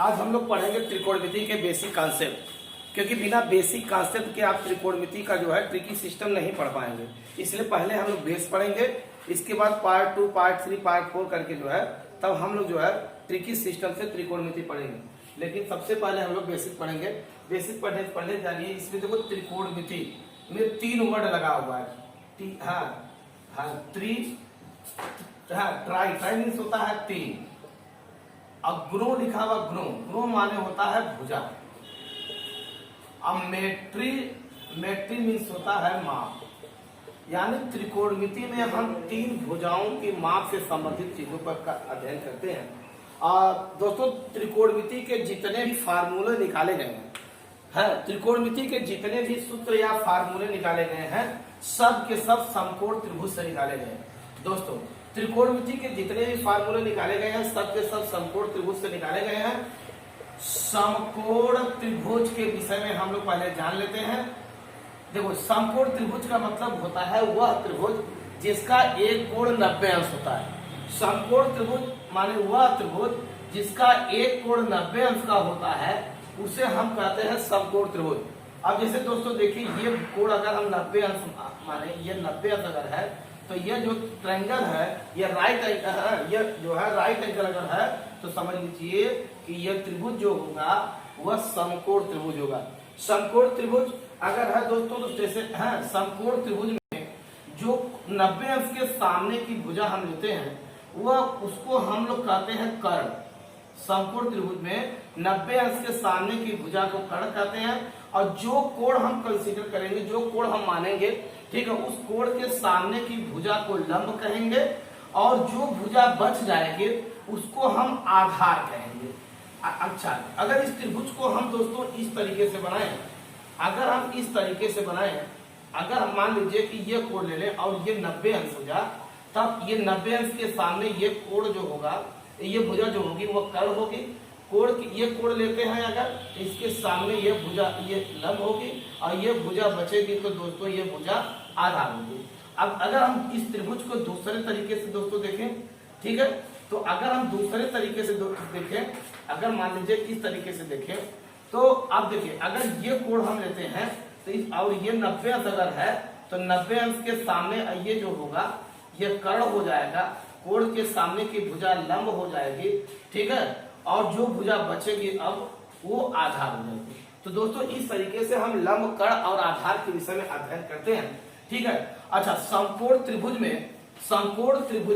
आज हम लोग पढ़ेंगे त्रिकोणमिति के बेसिक कॉन्सेप्ट, क्योंकि बिना बेसिक कॉन्सेप्ट के आप त्रिकोणमिति का जो है ट्रिकी सिस्टम नहीं पढ़ पाएंगे। इसलिए पहले हम लोग बेस पढ़ेंगे, इसके बाद पार्ट 2, पार्ट 3, पार्ट 4 करके जो है तब हम लोग जो है ट्रिकी सिस्टम से त्रिकोणमिति पढ़ेंगे। लेकिन सबसे पहले हम लोग बेसिक पढ़ेंगे। बेसिक पढ़ने जानिए। इसमें देखो त्रिकोणमिति में 3 वर्ड लगा हुआ है। ट्राई मीन्स होता है 3। अब ग्रो लिखा हुआ, ग्रो माने होता है भुजा। अब मेट्री मीन्स होता है माप। यानी त्रिकोणमिति में हम 3 भुजाओं की माप से संबंधित चीजों पर अध्ययन करते हैं। दोस्तों त्रिकोणमिति के जितने भी फार्मूले निकाले गए हैं, त्रिकोणमिति के जितने भी सूत्र या फार्मूले निकाले गए हैं, सब के सब समकोण त्रिभुज से निकाले गए हैं। दोस्तों त्रिकोणमिति के जितने भी फार्मूले निकाले गए हैं, सब के सब समकोण त्रिभुज से निकाले गए हैं। समकोण त्रिभुज के विषय में हम लोग पहले जान लेते हैं। देखो समकोण त्रिभुज का मतलब होता है वह त्रिभुज जिसका एक कोण 90 अंश होता है। समकोण त्रिभुज माने वह त्रिभुज जिसका एक कोण 90 अंश का होता है, उसे हम कहते हैं समकोण त्रिभुज। अब जैसे दोस्तों देखिए, ये कोण अगर हम 90 अंश माने, ये 90 अंश अगर है, तो ये जो ट्रायंगल है ये राइट एंगल है, ये जो है राइट एंगल अगर है, तो समझ लीजिए कि ये त्रिभुज जो होगा वह समकोण त्रिभुज होगा। समकोण त्रिभुज अगर है दोस्तों, तो जैसे है समकोण त्रिभुज में जो 90 अंश के सामने की भुजा हम लेते हैं, वह उसको हम लोग कहते हैं कर्ण। समकोण त्रिभुज में 90 अंश के सामने की भुजा को कर्ण कहते हैं। और जो कोण हम कंसीडर करेंगे, जो कोण हम मानेंगे, ठीक है, उस कोण के सामने की भुजा को लंब कहेंगे। और जो भुजा बच जाएगी उसको हम आधार कहेंगे। अच्छा, अगर इस त्रिभुज को हम दोस्तों इस तरीके से बनाएं, अगर हम इस तरीके से बनाएं, अगर हम मान लीजिए कि ये कोण ले लें और ये 90 अंश हो जाए, तब ये 90 अंश के सामने ये कोण जो होगा, ये भुजा जो होगी वो कर्ण होगी। कोण ये कोण लेते हैं अगर, इसके सामने ये भुजा ये लंब होगी और ये भुजा बचेगी, तो दोस्तों ये भुजा आधार होगी। अब अगर हम इस त्रिभुज को दूसरे तरीके से दोस्तों देखें, ठीक है, तो अगर हम दूसरे तरीके से देखें, अगर मान लीजिए इस तरीके से देखें, तो आप देखिए अगर ये कोण हम लेते हैं तो और ये 90 अंश अगर है, तो 90 अंश के सामने ये जो होगा ये कर्ण हो जाएगा, कोण के सामने की भुजा लंब हो जाएगी, ठीक है, और जो भुजा बचेगी अब वो आधार हो जाएगी। तो दोस्तों इस तरीके से हम लंब, कर्ण और आधार के विषय में अध्ययन करते हैं, ठीक है। अच्छा, समकोण त्रिभुज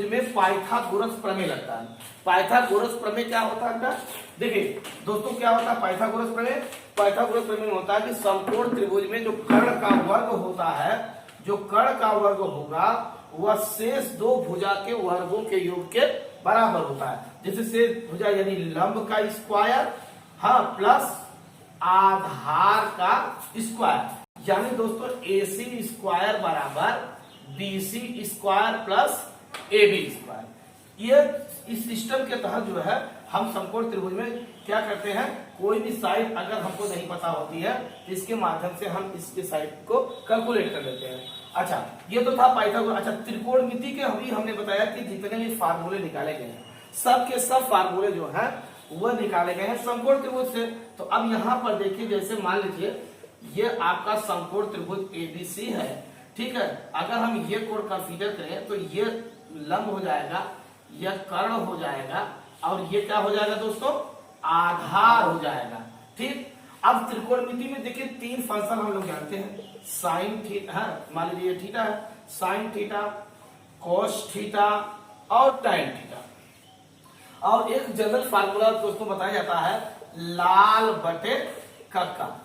में पाइथागोरस प्रमेय लगता है। पाइथागोरस प्रमेय क्या होता है? देखिए दोस्तों, क्या होता है पाइथागोरस प्रमेय? पाइथागोरस प्रमेय होता है कि समकोण त्रिभुज में जो कर्ण का वर्ग होता है, जो कर्ण का वर्ग होगा वह शेष 2 भुजा के वर्गों के योग के बराबर होता है। जैसे शेष भुजा यानी लंब का स्क्वायर, प्लस आधार का स्क्वायर, यानी दोस्तों AC स्क्वायर बराबर BC square plus AB square. ये इस सिस्टम के तहत जो है हम समकोण त्रिभुज में क्या करते हैं, कोई भी साइड अगर हमको नहीं पता होती है, इसके माध्यम से हम इसके साइड को कैलकुलेट कर लेते हैं। अच्छा, ये तो था पाइथागोरस। अच्छा, त्रिकोणमिति के अभी हमने बताया कि जितने भी फार्मूले निकाले गए हैं, सब के सब फार्मूले जो है वह निकाले गए हैं समकोण त्रिभुज से। तो अब यहाँ पर देखिए, जैसे मान लीजिए ये आपका समकोण त्रिभुज ABC है, ठीक है। अगर हम ये कोण कंसीडर करें तो ये लंब हो जाएगा, यह कर्ण हो जाएगा, और ये क्या हो जाएगा दोस्तों, आधार हो जाएगा, ठीक। अब त्रिकोणमिति में देखिए 3 फंक्शन हम लोग जानते हैं, साइन थीटा, मान लीजिए थीटा है, साइन थीटा, कोस थीटा और टाइन थीटा। और एक जनरल फार्मूला दोस्तों बताया जाता है लाल बटे कक्का।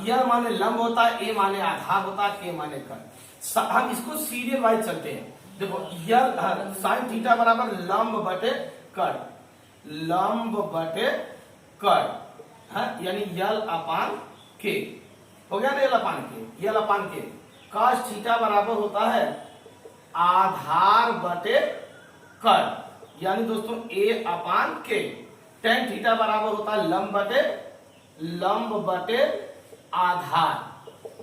यह माने लंब होता है, ए माने आधार होता है, के माने कर्ण। हम इसको सीरियल वाइज चलते हैं। देखो यह साइन थीटा बराबर लंब बटे कर्ण, लंब बटे कर्ण, यानी यल अपान के हो गया ना, यल अपान के, यल अपान के। कॉस थीटा बराबर होता है आधार बटे कर्ण, यानी दोस्तों ए अपान के। टेन थीटा बराबर होता है लंब बटे आधार,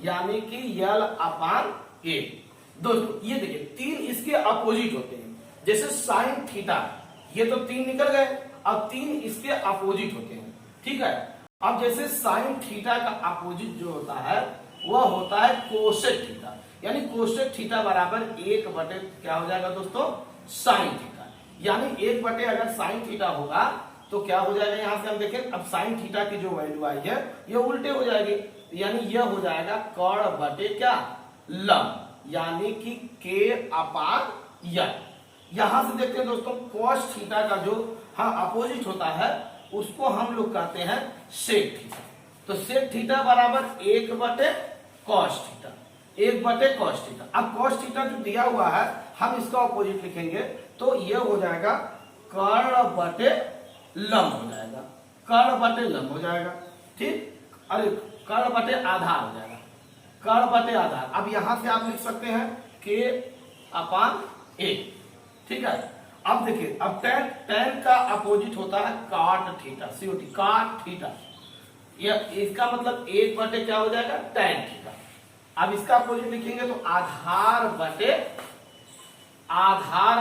यानी कि यल अपान ए। दोस्तों ये देखिए 3 इसके अपोजिट होते हैं। जैसे साइन थीटा, ये तो 3 निकल गए, अब 3 इसके अपोजिट होते हैं, ठीक है। अब जैसे साइन थीटा का अपोजिट जो होता है वह होता है कोसेक थीटा, यानी कोसेक थीटा बराबर 1/, क्या हो जाएगा दोस्तों, साइन थीटा। यानी 1/, अगर साइन थीटा होगा तो क्या हो जाएगा, यहां से हम देखें, अब साइन थीटा की जो वैल्यू आई है ये उल्टे हो जाएगी, यानी यह हो जाएगा कर्ण बटे क्या, लंब, यानी कि k/n। यहां से देखते हैं दोस्तों, cos थीटा का जो अपोजिट होता है उसको हम लोग कहते हैं सेक थीटा। तो सेक थीटा बराबर 1/cos थीटा, 1/cos थीटा। अब cos थीटा जो दिया हुआ है हम इसका अपोजिट लिखेंगे तो यह हो जाएगा कर्ण बटे लंब हो जाएगा, कर्ण बटे लंब हो जाएगा, ठीक। अरे कर्ण बटे आधार हो जाएगा, कर्ण बटे आधार। अब यहां से आप लिख सकते हैं k/a, ठीक है। अब देखिए, अब tan का अपोजिट होता है काट थीटा, COT, काट थीटा। यह इसका मतलब 1/, क्या हो जाएगा, tan थीटा। अब इसका अपोजिट लिखेंगे तो आधार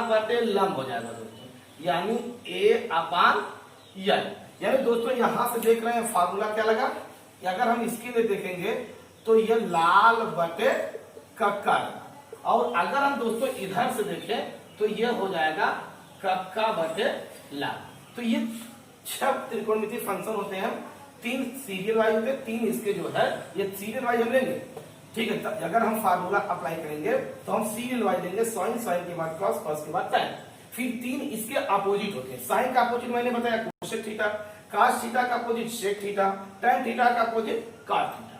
बटे लंब हो जाएगा दोस्तों, यानी a/n। यानी दोस्तों यहां से देख रहे हैं फार्मूला क्या लगा, अगर हम इसके लिए देखेंगे तो ये लाल बटे कक्का, और अगर हम दोस्तों इधर से देखें तो ये हो जाएगा कक्का बटे लाल। तो ये 6 त्रिकोणमितीय फंक्शन होते हैं, 3 सीरियल वाइज होते हैं, 3 इसके जो है ये सीरियल वाइज हम लेंगे, ठीक है। अगर हम फार्मूला अप्लाई करेंगे तो हम सीरियल वाइज लेंगे, साइन, साइन के बाद कॉस, कॉस के बाद tan। फिर 3 इसके अपोजिट होते हैं, साइन का अपोजिट मैंने बताया कोसेक थीटा, कॉस थीटा का opposite sec theta, tan theta का अपोजिट कॉट थीटा,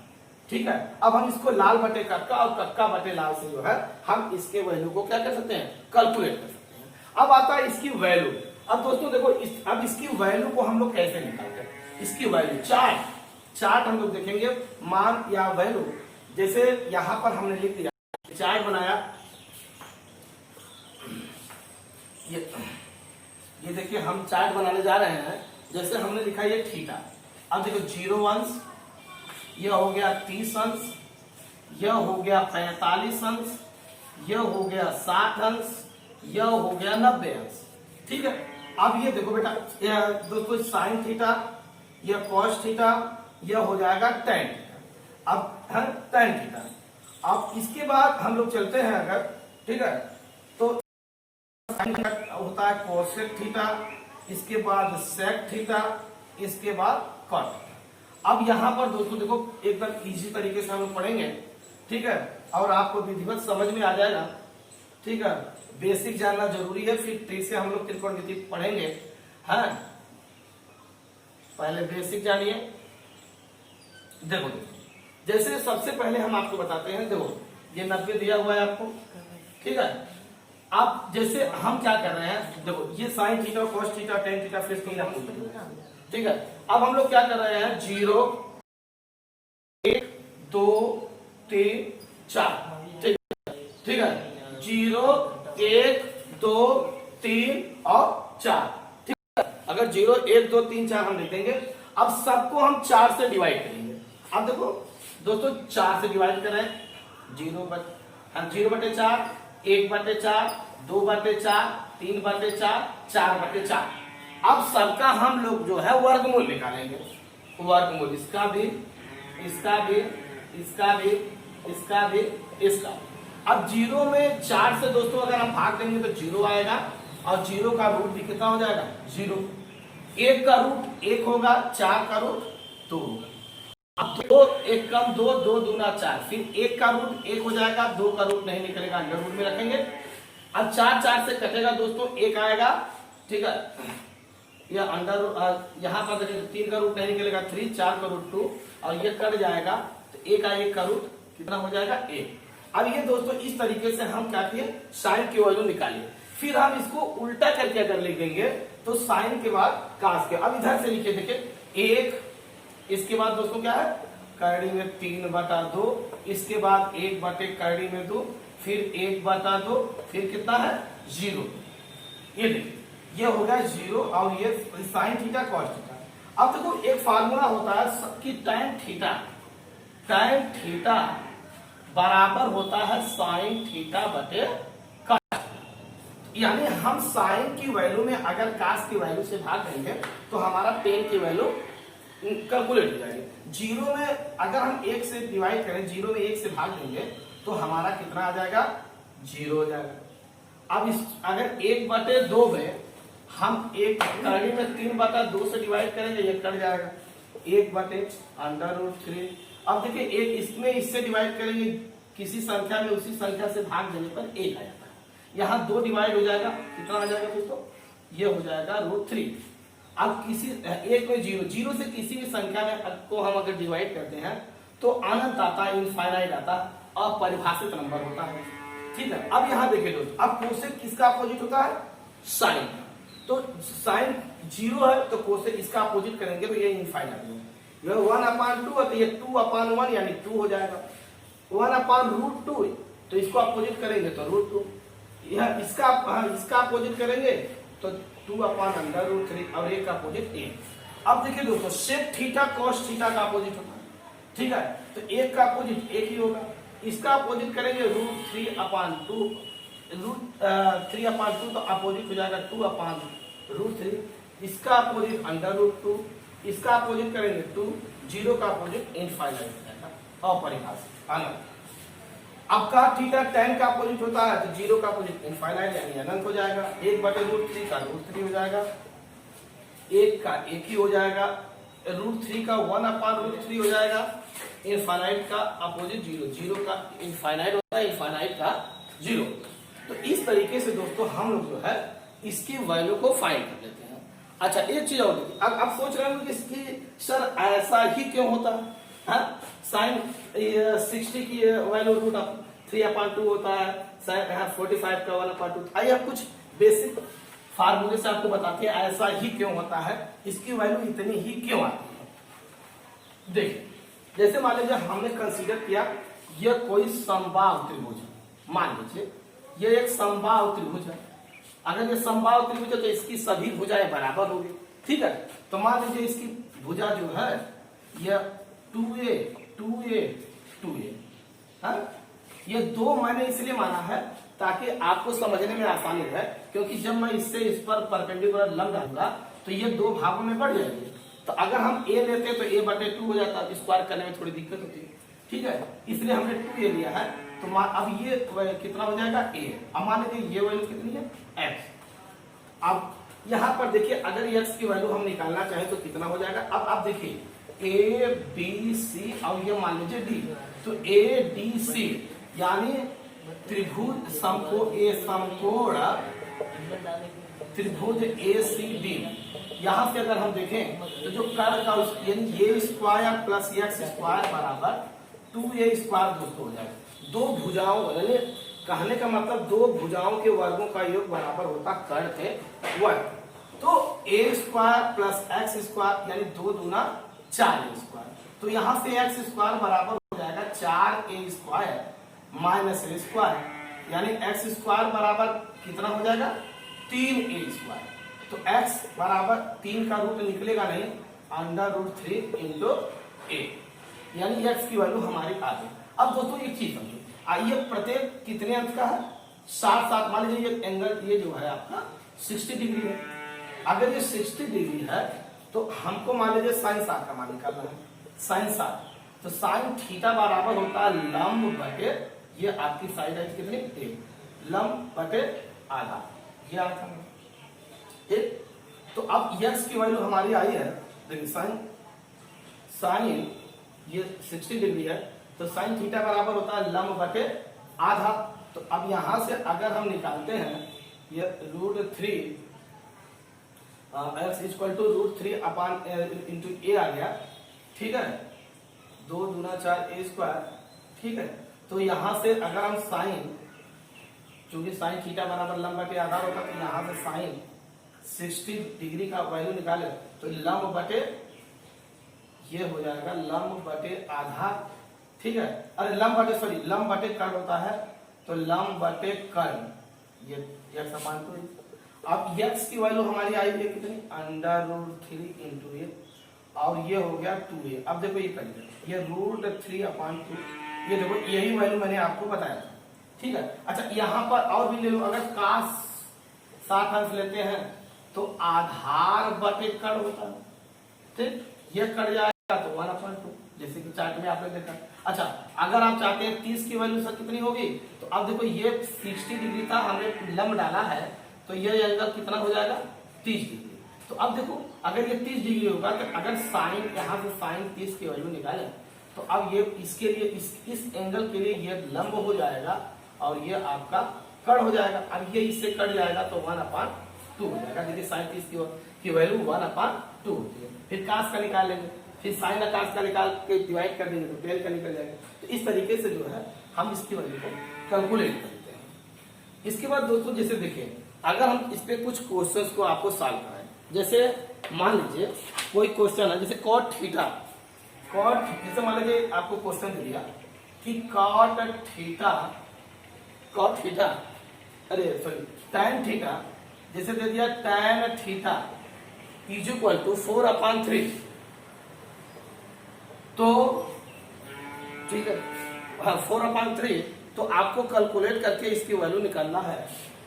ठीक है। अब हम इसको लाल बटे कक्का और कक्का बटे लाल से जो है हम इसके वैल्यू को क्या कर सकते हैं, कैलकुलेट कर सकते हैं। अब आता है इसकी वैल्यू। अब दोस्तों देखो अब इसकी वैल्यू को हम लोग कैसे निकालते हैं, इसकी वैल्यू चार्ट हम लोग देखेंगे, मान या वैल्यू। जैसे यहां पर हमने लिख दिया, चार्ट बनाया, ये देखिए हम चार्ट बनाने जा रहे हैं। जैसे हमने लिखा ये थीटा, अब देखो 0 अंश, यह हो गया 30 अंश, यह हो गया 45 अंश, यह हो गया 60 अंश, यह हो गया 90 अंश, ठीक है। अब ये देखो बेटा, यह दोस्तों साइन थीटा, यह कॉस थीटा, यह हो जाएगा tan थीटा। अब है tan थीटा। अब इसके बाद हम लोग चलते हैं अगर, ठीक है, तो होता है कोसेक थीटा, इसके बाद सेक थीटा, इसके बाद कॉट थीटा। अब यहां पर दोस्तों देखो एकदम इजी तरीके से हम लोग पढ़ेंगे, ठीक है, और आपको विधिवत समझ में आ जाएगा, ठीक है। बेसिक जानना जरूरी है, फिर ट्री से हम लोग त्रिकोणमिति पढ़ेंगे, है। पहले बेसिक जानिए। देखो जैसे सबसे पहले हम आपको बताते हैं, देखो ये 90 दिया हुआ है आपको, ठीक है। अब जैसे हम क्या कर रहे हैं, देखो ये sine theta, cos theta, tan theta, फिर थीटा, ठीक है। अब हम लोग क्या कर रहे हैं, 0, 1, 2, 3, 4, ठीक है। 0, 1, 2, 3 और 4, ठीक है। अगर 0, 1, 2, 3, 4 हम लिख देंगे। अब सबको हम 4 से डिवाइड करेंगे। अब देखो दोस्तों 4 से डिवाइड करें, 0/4, 1/4, 2/4, 3/4, 4/4। अब सबका हम लोग जो है वर्गमूल निकालेंगे, वर्गमूल इसका भी, इसका भी, इसका भी, इसका भी, इसका। अब 0 में 4 से दोस्तों अगर हम भाग देंगे तो 0 आएगा, और 0 का रूट भी कितना हो जाएगा, 0। 1 का रूट 1 होगा, 4 का रूट 2 होगा। अब 2 1 कम 2, 2 दूना 4, फिर 1 का रूट 1 हो जाएगा, 2 का रूट नहीं निकलेगा, अंडर रूट में रखेंगे। अब 4 से कटेगा दोस्तों, 1 आएगा, ठीक है। यह अंडर यहाँ पर देखिए 3 का रूट नहीं निकलेगा, 3, 4 का रूट 2, और ये कट जाएगा तो 1 का रूट कितना हो जाएगा, 1। अब ये दोस्तों इस तरीके से हम क्या किए, साइन की वैल्यू निकालिए। फिर हम इसको उल्टा करके अगर लिखेंगे तो साइन के बाद कास के। अब इधर से लिखिए, देखिए 1, इसके बाद दोस्तों क्या है, करड़ी में 3/2, इसके बाद 1/करड़ी में 2, फिर 1/2, फिर कितना है 0। ये देखिए ये हो गया 0, और ये साइन थीटा कॉस थीटा। अब देखो एक फार्मूला होता है कि tan थीटा बराबर होता है साइन थीटा बटे कॉस। यानी हम साइन की वैल्यू में अगर कास की वैल्यू से भाग देंगे तो हमारा टेन की वैल्यू कैलकुलेट हो जाएगी। जीरो में अगर हम एक से डिवाइड करें, जीरो में एक से भाग देंगे तो हमारा कितना आ जाएगा, जीरो हो जाएगा। अब इस अगर 1/2 में हम एक करड़ी में 3/2 से डिवाइड करेंगे, ये कट जाएगा 1/√3। अब देखिए एक इसमें इससे डिवाइड करेंगे, किसी संख्या में उसी संख्या से भाग देने पर 1 आ जाता है। यहाँ 2 डिवाइड हो जाएगा, कितना आ जाएगा दोस्तों, ये हो जाएगा √3। अब किसी एक में जीरो से किसी भी संख्या में को हम अगर डिवाइड करते हैं तो अनंत आता है, इनफाइनाइट आता है, अपरिभाषित नंबर होता है। ठीक है, अब यहाँ देखिए दोस्तों, अब कोसेक किसका अपोजिट होता है, साइन। तो साइन 0 है तो कोसेक इसका अपोजिट करेंगे तो ये इनफाइनाइट होगा। 1/2 है तो ये 2/1 यानी 2 हो जाएगा। 1/√2 तो इसको अपोजिट करेंगे तो √2। यह इसका अपोजिट करेंगे तो 2/√3 और एक का अपोजिट 1। अब देखिए दोस्तों, सेक थीटा कॉस थीटा का अपोजिट होता है। ठीक है, तो एक का अपोजिट एक ही होगा। इसका अपोजिट करेंगे √3/2, √3/2 तो अपोजिट हो जाएगा 2/√3। इसका अपोजिट √2, इसका अपोजिट करेंगे 2, जीरो का अपोजिट इनफाइनाइट हो जाएगा, अपरिभाषित अनंत। अब का थीटा tan का अपोजिट होता है तो जीरो का अपोजिट इनफाइनाइट यानी अनंत हो जाएगा। 1/√3 का √3 हो जाएगा, एक का एक ही हो जाएगा, √3 का 1/√3 हो जाएगा, इनफाइनाइट का अपोजिट जीरो, जीरो का इनफाइनाइट होता है, इनफाइनाइट का जीरो। तो इस तरीके से दोस्तों हम लोग जो है इसकी वैल्यू को फाइंड कर लेते हैं। अच्छा एक चीज और देखिए, अब सोच रहे होंगे इसकी सर ऐसा ही क्यों होता है, साइन 60 की वैल्यू √3/2 होता है, साइन 45 का 1/2। आइए अब कुछ बेसिक फार्मूले से आपको बताते हैं ऐसा ही क्यों होता है, इसकी वैल्यू इतनी ही क्यों आती है। देखिए जैसे मान लीजिए हमने कंसीडर किया यह कोई समबाहु त्रिभुज है, मान लीजिए यह एक समबाहु त्रिभुज है। अगर ये समबाहु त्रिभुज है तो इसकी सभी भुजाएं बराबर होगी। ठीक है, तो मान लीजिए इसकी भुजा जो है यह 2a 2a 2a है। ये दो मैंने इसलिए माना है ताकि आपको समझने में आसानी है, क्योंकि जब मैं इससे इस पर परपेंडिकुलर लंब डालूंगा तो ये दो भागों में बढ़ जाएंगे। तो अगर हम a लेते तो a/2 हो जाता, स्क्वायर करने में थोड़ी दिक्कत होती है। ठीक है, इसलिए हमने 2a लिया है। तो अब ये कितना हो जाएगा a। अब मान लीजिए ये वैल्यू कितनी है x। अब यहाँ पर देखिए अगर x की वैल्यू हम निकालना चाहें तो कितना हो जाएगा। अब आप देखिए a b c और ये मान लीजिए d, तो a d c यानी त्रिभुज समकोण त्रिभुज ACD। यहां से अगर हम देखें तो जो कर्व का यानी ये स्क्वायर प्लस एक्स स्क्वायर बराबर 2a स्क्वायर दोस्तों हो जाएगा। दो भुजाओं यानी कहने का मतलब दो भुजाओं के वर्गों का योग बराबर होता कर्ण के वर्ग। तो a square plus x square यानी 2 दूना 4a स्क्वायर। तो यहां से एक्स स्क्वायर बराबर हो जाएगा 4a square minus a square, यानी एक्स स्क्वायर बराबर कितना हो जाएगा 3a स्क्वायर। तो x बराबर 3 का रूट निकलेगा नहीं, √3 इंटू a, यानी x की वैल्यू हमारी आ गई। अब दोस्तों एक चीज समझो, आइए प्रत्येक कितने अंक का है 60। मान लीजिए ये एंगल ये जो है आपका 60 डिग्री है। अगर ये 60 डिग्री है तो हमको मान लीजिए साइन 60 का मान निकालना है, साइन 60। तो साइन थीटा बराबर होता है लंब बटे, ये आपकी साइड है कितनी a, लंब बटे आधा, ये आता है। ठीक, तो अब x की वैल्यू हमारी आई है, देखिए साइन ये 60 डिग्री है तो साइन थीटा बराबर होता है लंब बटे आधा। तो अब यहां से अगर हम निकालते हैं ये √3 x equal to √3 into a आ गया। ठीक है, 2 दूना 4a स्क्वायर। ठीक है, तो यहां से अगर हम साइन, चूंकि साइन थीटा बराबर लंब बटे आधा होता तो यहां से साइन 60 डिग्री का वैल्यू निकाले तो लंब बटे ये हो जाएगा लंब बटे आधा। ठीक है, अरे लंब बटे सॉरी लंब बटे कर्ण होता है, तो लंब बटे कर्ण ये x समान। तो अब x की वैल्यू हमारी आई है कितनी √3 इंटू a, और ये हो गया 2a। अब देखो ये करिए ये √3/2, ये देखो यही वैल्यू मैंने आपको बताया था। ठीक है, अच्छा यहाँ पर और भी ले लो, अगर कास 60 अंश लेते हैं तो आधार बटे कड़ होता है। ठीक, ये कट जाएगा तो 1/2, जैसे कि चार्ट में आपने देखा। अच्छा, अगर आप चाहते हैं 30 की वैल्यू सर कितनी होगी, तो अब देखो ये 60 डिग्री था, हमने लंब डाला है, तो ये एंगल कितना हो जाएगा 30 डिग्री। तो अब देखो अगर ये 30 डिग्री होगा तो अगर साइन, यहाँ से साइन 30 की वैल्यू निकालें तो अब ये इसके लिए इस एंगल के लिए ये लंब हो जाएगा और ये आपका कड़ हो जाएगा। अब ये इससे कट जाएगा तो 1/2 हो जाएगा। देखिए साइन 30 की वैल्यू 1/2 होती है। फिर कास का निकाल लेंगे, फिर साइन कास का निकाल के डिवाइड कर देंगे तो टेल का निकल जाएगा। तो इस तरीके से जो है हम इसकी वैल्यू को कैलकुलेट करते हैं। इसके बाद दोस्तों जैसे देखिए, अगर हम इस पे कुछ क्वेश्चंस को आपको सॉल्व कराएं, जैसे मान लीजिए कोई क्वेश्चन है जैसे कॉट थीटा, जैसे मान लीजिए आपको क्वेश्चन दिया कि कॉट थीटा अरे सॉरी tan थीटा, जैसे दे दिया tan theta is equal to 4/3, तो ठीक है, हाँ 4/3, तो आपको कैलकुलेट करके इसकी वैल्यू निकालना है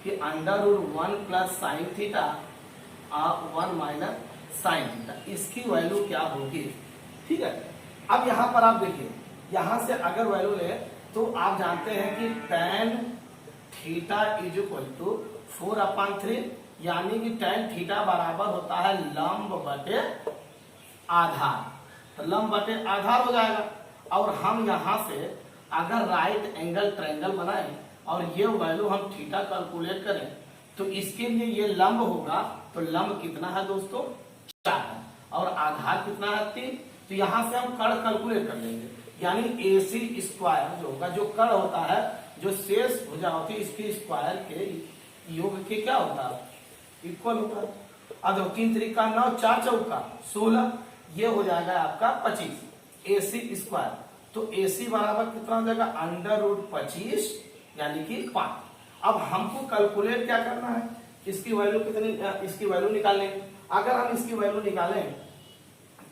कि √1 प्लस साइन थीटा और 1 माइनस साइन थीटा, इसकी वैल्यू क्या होगी। ठीक है, अब यहां पर आप देखिए, यहां से अगर वैल्यू ले तो आप जानते हैं कि tan theta is equal to 4/3, यानी कि tan थीटा बराबर होता है लंब बटे आधार, तो लंब बटे आधार हो जाएगा। और हम यहां से अगर राइट एंगल ट्रायंगल बनाएं और ये वैल्यू हम थीटा कैलकुलेट करें तो इसके लिए ये लंब होगा, तो लंब कितना है दोस्तों 4 है और आधार कितना है 3। तो यहां से हम कड़ कैलकुलेट कर लेंगे, यानी AC स्क्वायर जो होगा, जो कड़ होता है, जो शेष भुजा होती है, इसके स्क्वायर के योग के क्या होता है इक्वल होता है। अब 3 3 9, 4 चौका 16, ये हो जाएगा आपका 25 AC स्क्वायर। तो AC बराबर कितना हो जाएगा √25 यानी कि 5। अब हमको कैलकुलेट क्या करना है, इसकी वैल्यू कितनी, इसकी वैल्यू निकालने। अगर हम इसकी वैल्यू निकालें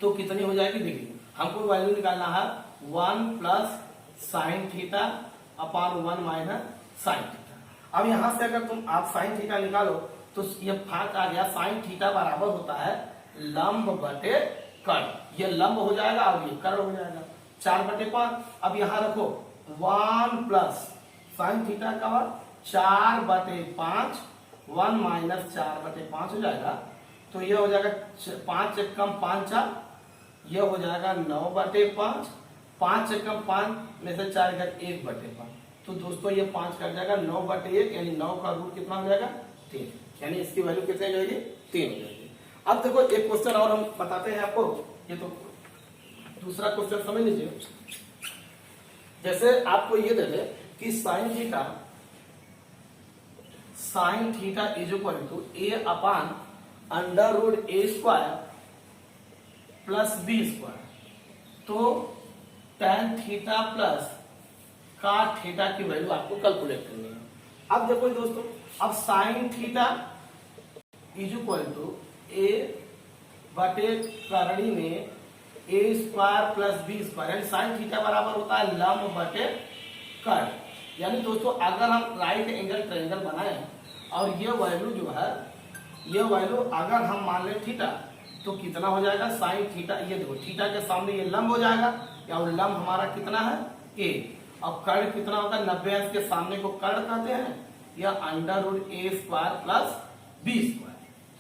तो कितनी हो जाएगी, देखिए हमको वैल्यू निकालना है 1 plus sine theta upon 1 minus sine theta. अब यहां से अगर तुम आप साइन थीटा निकालो तो ये फाक आ गया, साइन थीटा बराबर होता है लंब बटे कड़, ये लंब हो जाएगा और ये कड़ हो जाएगा 4/5। अब यहां रखो 1 प्लस साइन थीटा का 4/5, 1 माइनस 4/5 हो जाएगा, तो ये हो जाएगा 5 एकम 5 4, ये हो जाएगा 9/5, 5 एकम 5 में से 4 इधर 1/5, तो दोस्तों ये 5 कट जाएगा 9/1, यानी 9 का रूट कितना हो जाएगा 3, यानी इसकी वैल्यू कितनी हो जाएगी 3 हो जाएगी। अब देखो एक क्वेश्चन और हम बताते हैं आपको, ये तो दूसरा क्वेश्चन समझ लीजिए। जैसे आपको ये दे दे कि sine theta is equal to A/√A² plus B², तो tan theta plus cot theta की वैल्यू आपको कैलकुलेट करनी है। अब देखो दोस्तों, अब sine theta is equal to A बटे करणी में A² प्लस B², यानी साइन थीटा बराबर होता है लंब बटे कड़। यानी दोस्तों अगर हम राइट एंगल ट्रायंगल बनाएं और ये वैल्यू जो है, ये वैल्यू अगर हम मान लें थीटा, तो कितना हो जाएगा साइन थीटा, ये देखो थीटा के सामने ये लंब हो जाएगा, या वो लंब हमारा कितना है A, और कड़ कितना होगा 90 अंश के सामने को कड़ कहते हैं, या √A² प्लस B²।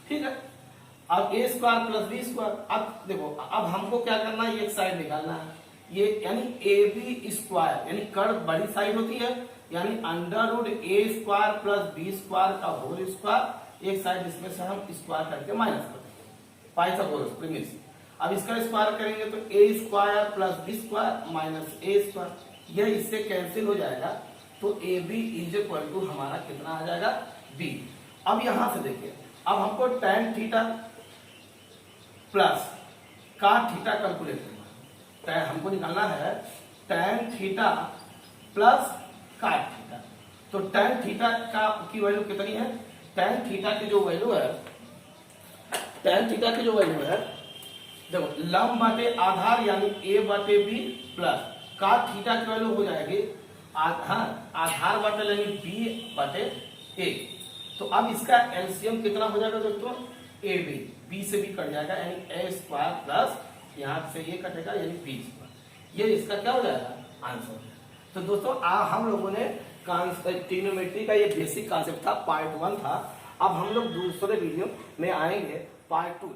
ठीक है, अब A² प्लस B²। अब देखो, अब हमको क्या करना है, एक साइड निकालना है, ये यानी AB², यानी कड़ बड़ी साइड होती है, यानी √A² प्लस B² का होल स्क्वायर, एक साइड इसमें से हम स्क्वायर करके माइनस कर देंगे, पाइथागोरस प्रीमिस। अब इसका स्क्वायर करेंगे तो A² plus B² minus A², यह इससे कैंसिल हो जाएगा, तो AB इज इक्वल टू हमारा कितना आ जाएगा B। अब यहां से देखिए, अब हमको tan theta plus cot theta calculate करना है, हमको निकालना है tan theta plus cot theta. तो tan थीटा का की वैल्यू कितनी है, tan थीटा की जो वैल्यू है, देखो लंब बटे आधार यानी A/B प्लस cot थीटा की वैल्यू हो जाएगी आधार बटे यानी B/A। तो अब इसका एलसीएम कितना हो जाएगा दोस्तों, ए बी, बी से भी कट जाएगा, यानी ए स्क्वायर प्लस यहाँ से ये कटेगा यानी बी स्क्वायर, ये इसका क्या हो जाएगा आंसर। तो दोस्तों हम लोगों ने ट्रिग्नोमेट्री का ये बेसिक कॉन्सेप्ट था, पार्ट 1 था। अब हम लोग दूसरे वीडियो में आएंगे पार्ट 2।